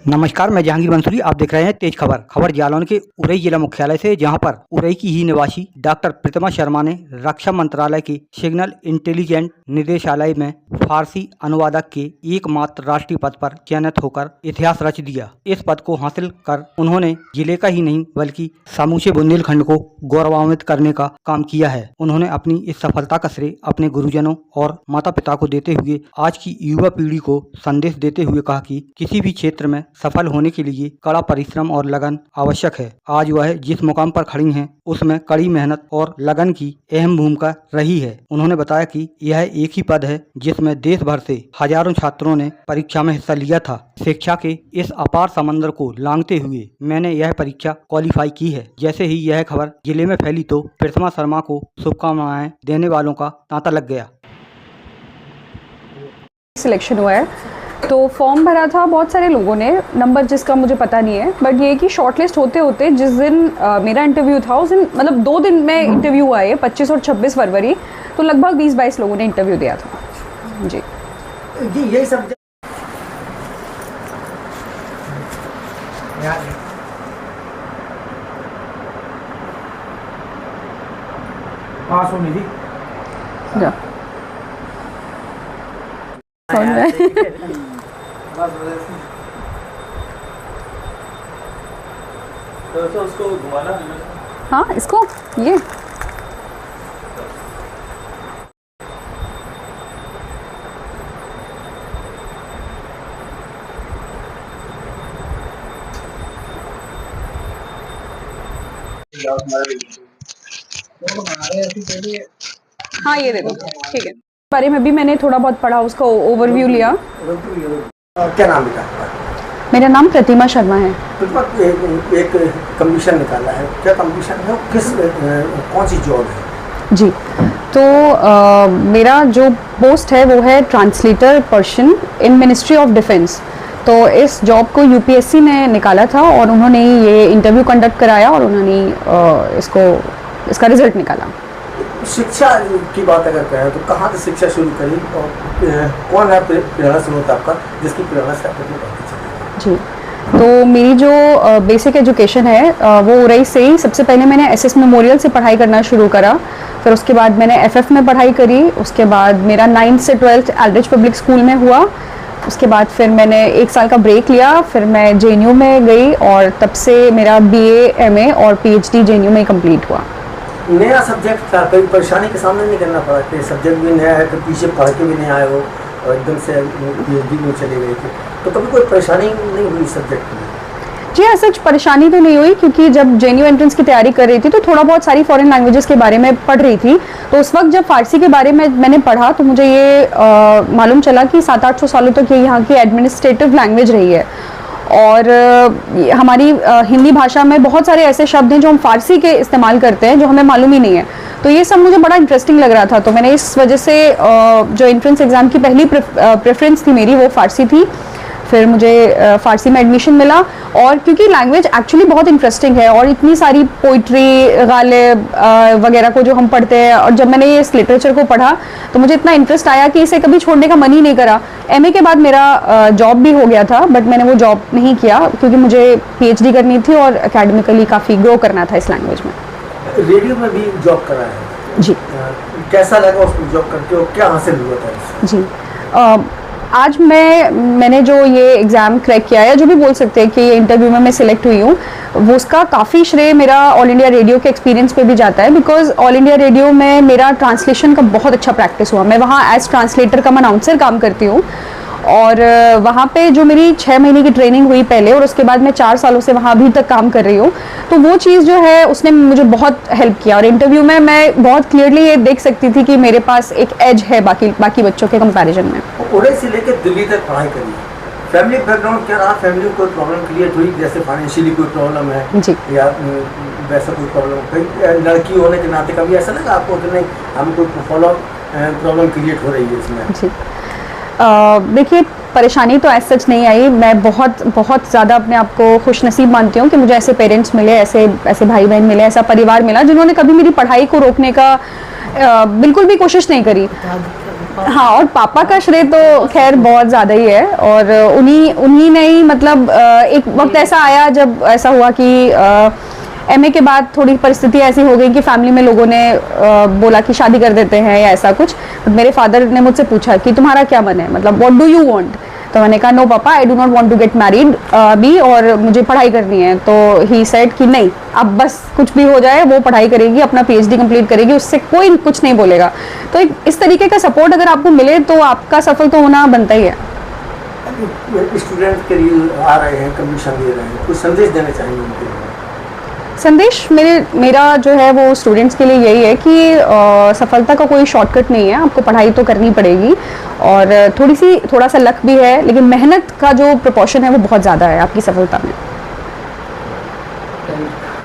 नमस्कार, मैं जहांगीर बंसुरी। आप देख रहे हैं तेज खबर जालौन के उरई जिला मुख्यालय से, जहां पर उरई की ही निवासी डॉक्टर प्रतिमा शर्मा ने रक्षा मंत्रालय के सिग्नल इंटेलिजेंस निदेशालय में फारसी अनुवादक के एकमात्र राष्ट्रीय पद पर चयनित होकर इतिहास रच दिया। इस पद को हासिल कर उन्होंने जिले का ही नहीं बल्कि समूचे बुंदेलखंड को गौरवान्वित करने का काम किया है। उन्होंने अपनी इस सफलता का श्रेय अपने गुरुजनों और माता पिता को देते हुए आज की युवा पीढ़ी को संदेश देते हुए कहा कि किसी भी क्षेत्र में सफल होने के लिए कड़ा परिश्रम और लगन आवश्यक है। आज वह जिस मुकाम पर खड़ी हैं, उसमें कड़ी मेहनत और लगन की अहम भूमिका रही है। उन्होंने बताया कि यह एक ही पद है जिसमें देश भर से हजारों छात्रों ने परीक्षा में हिस्सा लिया था। शिक्षा के इस अपार समंदर को लांघते हुए मैंने यह परीक्षा क्वालिफाई की है। जैसे ही यह खबर जिले में फैली तो प्रतिमा शर्मा को शुभकामनाएं देने वालों का तांता लग गया। सिलेक्शन हुआ है तो फॉर्म भरा था बहुत सारे लोगों ने, नंबर जिसका मुझे पता नहीं है, बट ये कि शॉर्टलिस्ट होते होते जिस दिन मेरा इंटरव्यू था उस दिन मतलब 2 दिन में इंटरव्यू आए, 25 और 26 फरवरी, तो लगभग 20-22 लोगों ने इंटरव्यू दिया था। जी यही सब पास होने दी तो उसको घुमाना। हाँ, इसको ये हाँ ये दे दो, ठीक है। बारे में भी मैंने थोड़ा बहुत पढ़ा, उसका ओवरव्यू लिया। क्या नाम है आपका? मेरा नाम प्रतिमा शर्मा है। एक कमीशन निकाला है, क्या कमीशन है, किस कौन सी जॉब है? जी, तो मेरा जो पोस्ट है वो है translator person in ministry of defence. तो इस जॉब को यूपीएससी ने निकाला था और उन्होंने ये इंटरव्यू कंडक्ट कराया और उन्होंने इसका रिजल्ट निकाला। शिक्षा की बात अगर करें तो कहाँ से शिक्षा शुरू करी और कौन है प्रेरणा स्रोत आपका जिसकी प्रेरणा से आपको पढ़ती चली? जी, तो मेरी जो बेसिक एजुकेशन है वो उरई से ही, सबसे पहले मैंने एसएस मेमोरियल से पढ़ाई करना शुरू करा, फिर उसके बाद मैंने एफएफ में पढ़ाई करी, उसके बाद मेरा 9th से 12th एल्ड्रिच पब्लिक स्कूल में हुआ, उसके बाद फिर मैंने 1 साल का ब्रेक लिया, फिर मैं जेएनयू में गई और तब से मेरा बीए, एमए और पीएचडी जेएनयू में कंप्लीट हुआ। नया सब्जेक्ट था, कोई परेशानी का सामना नहीं करना पड़ा कि सब्जेक्ट भी नया है, तो पीछे पढ़ के भी नहीं आए हो और एकदम से पीएचडी में चले गए थे, तो कभी कोई परेशानी नहीं हुई सब्जेक्ट में? जी, ऐसा कुछ परेशानी तो नहीं हुई, क्योंकि जब जेएनयू एंट्रेंस की तैयारी कर रही थी तो थोड़ा बहुत सारी फॉरेन लैंग्वेजेस के बारे में पढ़ रही थी। तो उस वक्त जब फारसी के बारे में मैंने पढ़ा तो मुझे ये मालूम चला कि 700-800 सालों तक ये यहाँ की एडमिनिस्ट्रेटिव लैंग्वेज रही है और हमारी हिंदी भाषा में बहुत सारे ऐसे शब्द हैं जो हम फारसी के इस्तेमाल करते हैं जो हमें मालूम ही नहीं है। तो ये सब मुझे बड़ा इंटरेस्टिंग लग रहा था, तो मैंने इस वजह से जो एंट्रेंस एग्ज़ाम की पहली प्रेफरेंस थी मेरी वो फारसी थी। फिर मुझे फ़ारसी में एडमिशन मिला और क्योंकि लैंग्वेज एक्चुअली बहुत इंटरेस्टिंग है और इतनी सारी पोइट्री, गालिब वगैरह को जो हम पढ़ते हैं, और जब मैंने इस लिटरेचर को पढ़ा तो मुझे इतना इंटरेस्ट आया कि इसे कभी छोड़ने का मन ही नहीं करा। एमए के बाद मेरा जॉब भी हो गया था, बट मैंने वो जॉब नहीं किया क्योंकि मुझे पीएचडी करनी थी और एकेडमिकली काफ़ी ग्रो करना था इस लैंग्वेज में। रेडियो में भी जॉब करा है जी। कैसा लगा उसको जॉब करके और क्या हासिल हुआ था इससे? जी, आज मैंने जो ये एग्ज़ाम क्रैक किया है, जो भी बोल सकते हैं कि ये इंटरव्यू में मैं सिलेक्ट हुई हूँ, वो उसका काफ़ी श्रेय मेरा ऑल इंडिया रेडियो के एक्सपीरियंस पे भी जाता है, बिकॉज ऑल इंडिया रेडियो में मेरा ट्रांसलेशन का बहुत अच्छा प्रैक्टिस हुआ। मैं वहाँ एज ट्रांसलेटर कम अनाउंसर काम करती हूँ और वहाँ पे जो मेरी 6 महीने की ट्रेनिंग हुई पहले और उसके बाद मैं 4 सालों से वहाँ अभी तक काम कर रही हूँ, तो वो चीज़ जो है उसने मुझे बहुत हेल्प किया और इंटरव्यू में मैं बहुत क्लियरली ये देख सकती थी कि मेरे पास एक एज है बाकी बच्चों के कंपैरिजन में। उरई से लेकर दिल्ली तक पढ़ाई करी, फैमिली बैकग्राउंड क्या रहा? फैमिली में कोई प्रॉब्लम क्रिएट हुई, जैसे फाइनेंशियली कोई प्रॉब्लम है जी, या वैसा कोई प्रॉब्लम? लड़की होने के नाते कभी ऐसा लगा आपको कि नहीं हम कोई प्रॉब्लम क्रिएट हो रही है इसमें? जी, देखिए, परेशानी तो ऐसा सच नहीं आई। मैं बहुत ज़्यादा अपने आप को खुशनसीब मानती हूँ कि मुझे ऐसे पेरेंट्स मिले, ऐसे भाई बहन मिले, ऐसा परिवार मिला जिन्होंने कभी मेरी पढ़ाई को रोकने का बिल्कुल भी कोशिश नहीं करी। हाँ, और पापा का श्रेय तो खैर बहुत ज़्यादा ही है, और उन्हीं ने ही मतलब एक वक्त ऐसा आया जब ऐसा हुआ कि एमए के बाद थोड़ी परिस्थिति ऐसी हो गई कि फैमिली में लोगों ने बोला कि शादी कर देते हैं या ऐसा कुछ। मेरे फादर ने मुझसे पूछा कि तुम्हारा क्या मन है, मतलब व्हाट डू यू वांट। तो मैंने कहा नो पापा, I do not want to get married अभी, और मुझे पढ़ाई करनी है। तो ही सेड कि नहीं, अब बस कुछ भी हो जाए, वो पढ़ाई करेगी, अपना पीएचडी कंप्लीट करेगी, उससे कोई कुछ नहीं बोलेगा। तो इस तरीके का सपोर्ट अगर आपको मिले तो आपका सफल तो होना बनता ही है। स्टूडेंट के लिए आ रहे हैं, कंपटीशन दे रहे हैं, कुछ संदेश देना चाहेंगे उनके लिए? संदेश मेरा जो है वो स्टूडेंट्स के लिए यही है कि सफलता का कोई शॉर्टकट नहीं है, आपको पढ़ाई तो करनी पड़ेगी, और थोड़ा सा लक भी है, लेकिन मेहनत का जो प्रोपोर्शन है वो बहुत ज़्यादा है आपकी सफलता में।